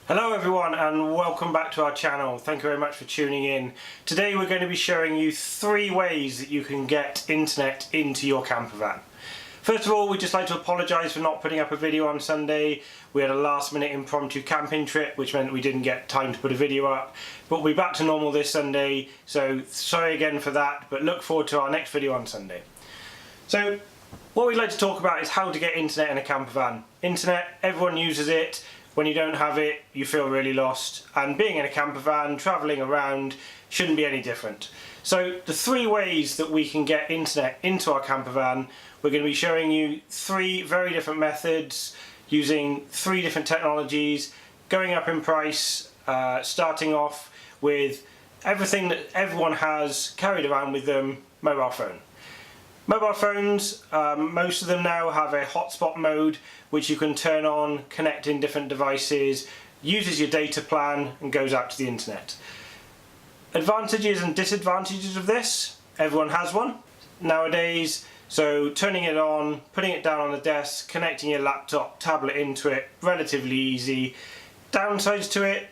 Hello everyone and welcome back to our channel. Thank you very much for tuning in. Today we're going to be showing you 3 ways that you can get internet into your camper van. First of all, we'd just like to apologise for not putting up a video on Sunday. We had a last minute impromptu camping trip which meant we didn't get time to put a video up. But we'll be back to normal this Sunday, so sorry again for that, but look forward to our next video on Sunday. So what we'd like to talk about is how to get internet in a camper van. Internet, everyone uses it. When you don't have it, you feel really lost, and being in a camper van, travelling around, shouldn't be any different. So the 3 ways that we can get internet into our camper van, we're going to be showing you 3 very different methods, using 3 different technologies, going up in price, starting off with everything that everyone has carried around with them, mobile phone. Mobile phones, most of them now have a hotspot mode which you can turn on, connect in different devices, uses your data plan and goes out to the internet. Advantages and disadvantages of this, everyone has one nowadays, so turning it on, putting it down on the desk, connecting your laptop, tablet into it, relatively easy. Downsides to it,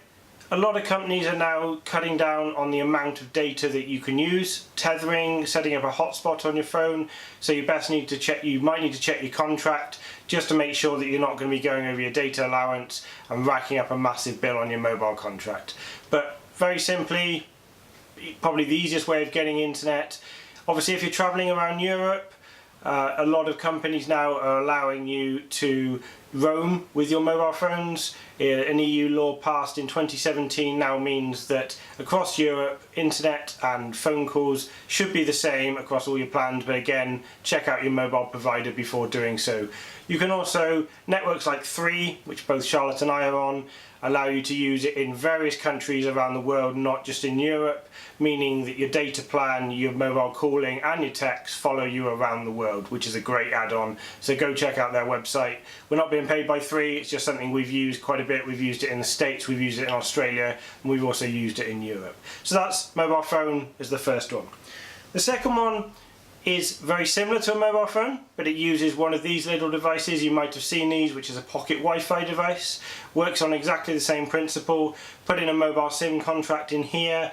a lot of companies are now cutting down on the amount of data that you can use, tethering, setting up a hotspot on your phone, so you might need to check your contract just to make sure that you're not going to be going over your data allowance and racking up a massive bill on your mobile contract. But very simply, probably the easiest way of getting internet, obviously if you're travelling around Europe, a lot of companies now are allowing you to roam with your mobile phones. An EU law passed in 2017 now means that across Europe, internet and phone calls should be the same across all your plans, but again, check out your mobile provider before doing so. You can also, networks like 3, which both Charlotte and I are on, allow you to use it in various countries around the world, not just in Europe, meaning that your data plan, your mobile calling and your text follow you around the world, which is a great add-on. So go check out their website. We're not being paid by 3, it's just something we've used quite a bit. We've used it in the States, we've used it in Australia, and we've also used it in Europe. So that's mobile phone is the first one. The second one is very similar to a mobile phone, but it uses one of these little devices. You might have seen these, which is a pocket Wi-Fi device. Works on exactly the same principle. Put in a mobile SIM contract in here,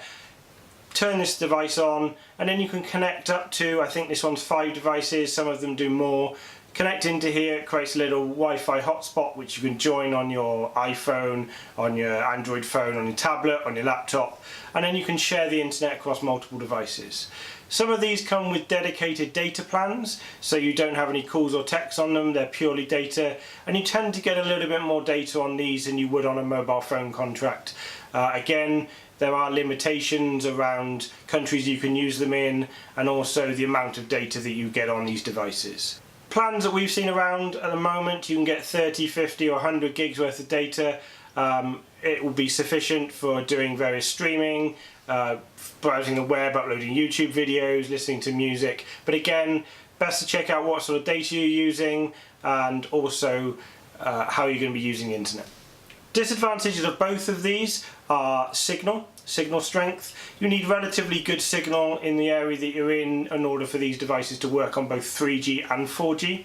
turn this device on, and then you can connect up to, I think this one's 5 devices, some of them do more. Connect into here, it creates a little Wi-Fi hotspot which you can join on your iPhone, on your Android phone, on your tablet, on your laptop, and then you can share the internet across multiple devices. Some of these come with dedicated data plans, so you don't have any calls or texts on them, they're purely data, and you tend to get a little bit more data on these than you would on a mobile phone contract. Again, there are limitations around countries you can use them in, and also the amount of data that you get on these devices. Plans that we've seen around at the moment, you can get 30, 50 or 100 gigs worth of data. It will be sufficient for doing various streaming, browsing the web, uploading YouTube videos, listening to music. But again, best to check out what sort of data you're using and also how you're going to be using the internet. Disadvantages of both of these are signal strength. You need relatively good signal in the area that you're in order for these devices to work on both 3G and 4G.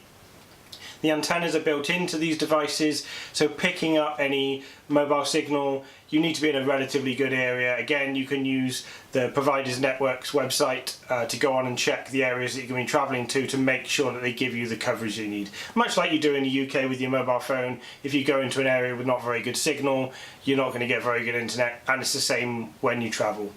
The antennas are built into these devices, so picking up any mobile signal, you need to be in a relatively good area. Again, you can use the provider's network's website to go on and check the areas that you're going to be travelling to make sure that they give you the coverage you need. Much like you do in the UK with your mobile phone, if you go into an area with not very good signal, you're not going to get very good internet, and it's the same when you travel.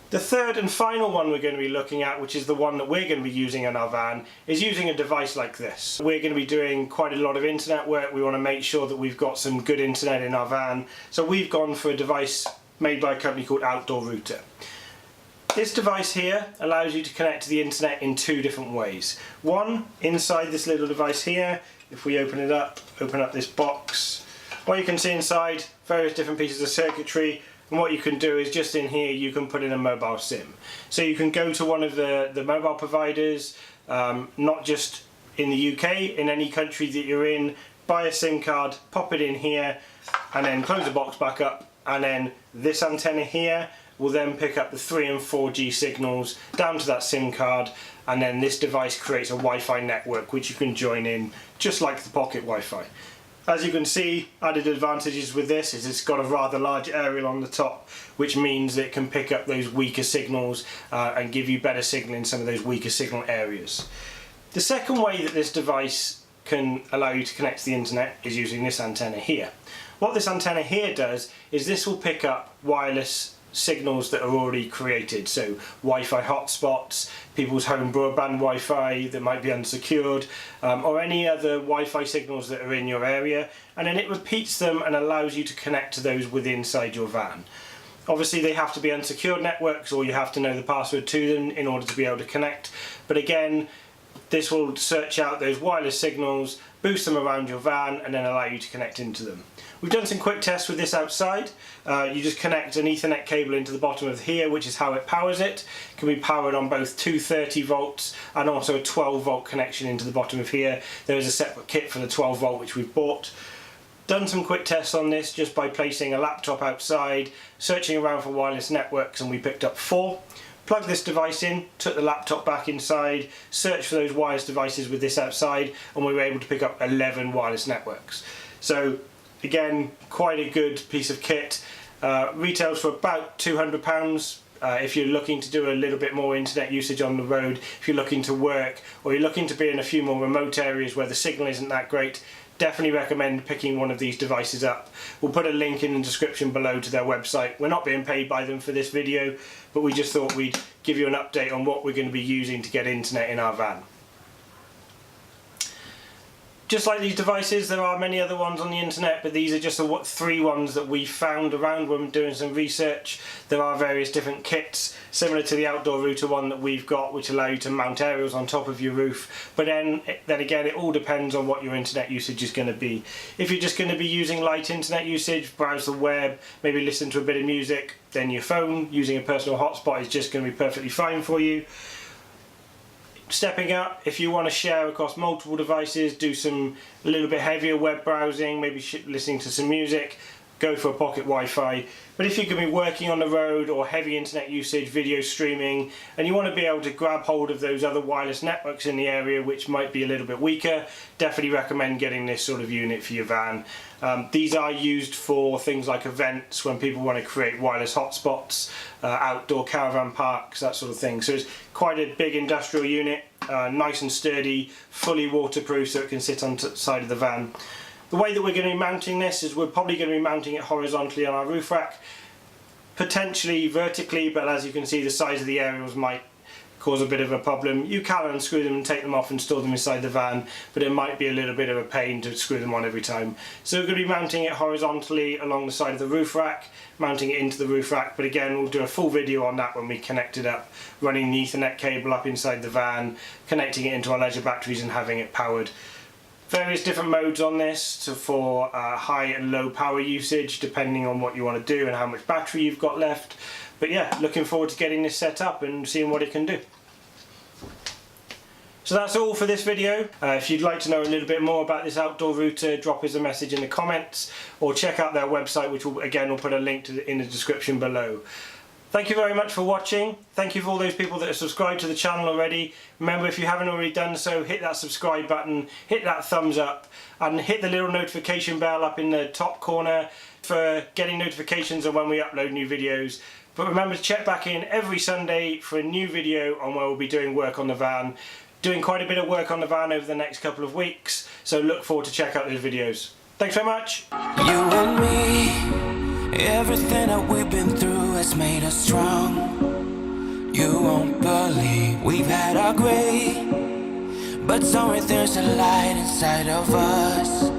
The third and final one we're going to be looking at, which is the one that we're going to be using in our van, is using a device like this. We're going to be doing quite a lot of internet work. We want to make sure that we've got some good internet in our van. So we've gone for a device made by a company called Outdoor Router. This device here allows you to connect to the internet in 2 different ways. One, inside this little device here, if we open up this box, what you can see inside, various different pieces of circuitry. And what you can do is just in here you can put in a mobile SIM. So you can go to one of the mobile providers, not just in the UK, in any country that you're in, buy a SIM card, pop it in here, and then close the box back up, and then this antenna here will then pick up the 3 and 4G signals down to that SIM card, and then this device creates a Wi-Fi network which you can join in just like the pocket Wi-Fi. As you can see, added advantages with this is it's got a rather large aerial on the top, which means that it can pick up those weaker signals and give you better signal in some of those weaker signal areas. The second way that this device can allow you to connect to the internet is using this antenna here. What this antenna here does is this will pick up wireless signals that are already created, so Wi-Fi hotspots, people's home broadband Wi-Fi that might be unsecured, or any other Wi-Fi signals that are in your area, and then it repeats them and allows you to connect to those within inside your van. Obviously they have to be unsecured networks, or you have to know the password to them in order to be able to connect, but again this will search out those wireless signals, boost them around your van, and then allow you to connect into them. We've done some quick tests with this outside. You just connect an Ethernet cable into the bottom of here, which is how it powers it. It can be powered on both 230 volts and also a 12 volt connection into the bottom of here. There is a separate kit for the 12 volt which we've bought. Done some quick tests on this just by placing a laptop outside, searching around for wireless networks, and we picked up 4. Plugged this device in, took the laptop back inside, searched for those wireless devices with this outside, and we were able to pick up 11 wireless networks. So again, quite a good piece of kit. Retails for about £200 if you're looking to do a little bit more internet usage on the road, if you're looking to work, or you're looking to be in a few more remote areas where the signal isn't that great. Definitely recommend picking one of these devices up. We'll put a link in the description below to their website. We're not being paid by them for this video, but we just thought we'd give you an update on what we're going to be using to get internet in our van. Just like these devices, there are many other ones on the internet, but these are just the 3 ones that we found around when doing some research. There are various different kits, similar to the outdoor router one that we've got, which allow you to mount aerials on top of your roof. But then again, it all depends on what your internet usage is going to be. If you're just going to be using light internet usage, browse the web, maybe listen to a bit of music, then your phone using a personal hotspot is just going to be perfectly fine for you. Stepping up, if you want to share across multiple devices, do a little bit heavier web browsing, maybe listening to some music, go for a pocket Wi-Fi. But if you're going to be working on the road or heavy internet usage, video streaming, and you want to be able to grab hold of those other wireless networks in the area which might be a little bit weaker, definitely recommend getting this sort of unit for your van. These are used for things like events, when people want to create wireless hotspots, outdoor caravan parks, that sort of thing. So it's quite a big industrial unit, nice and sturdy, fully waterproof, so it can sit on the side of the van. The way that we're going to be mounting this is we're probably going to be mounting it horizontally on our roof rack, potentially vertically, but as you can see the size of the aerials might cause a bit of a problem. You can unscrew them and take them off and store them inside the van, but it might be a little bit of a pain to screw them on every time. So we're going to be mounting it horizontally along the side of the roof rack, mounting it into the roof rack, but again we'll do a full video on that when we connect it up, running the Ethernet cable up inside the van, connecting it into our leisure batteries and having it powered. Various different modes on this for high and low power usage depending on what you want to do and how much battery you've got left. But yeah, looking forward to getting this set up and seeing what it can do. So that's all for this video. If you'd like to know a little bit more about this outdoor router, drop us a message in the comments or check out their website, which we'll put a link to in the description below. Thank you very much for watching. Thank you for all those people that have subscribed to the channel already. Remember, if you haven't already done so, hit that subscribe button, hit that thumbs up, and hit the little notification bell up in the top corner for getting notifications on when we upload new videos. But remember to check back in every Sunday for a new video on where we'll be doing work on the van. Doing quite a bit of work on the van over the next couple of weeks, so look forward to check out those videos. Thanks very much. You and me, everything that we've been through has made us strong. You won't believe we've had our gray, but somewhere there's a light inside of us.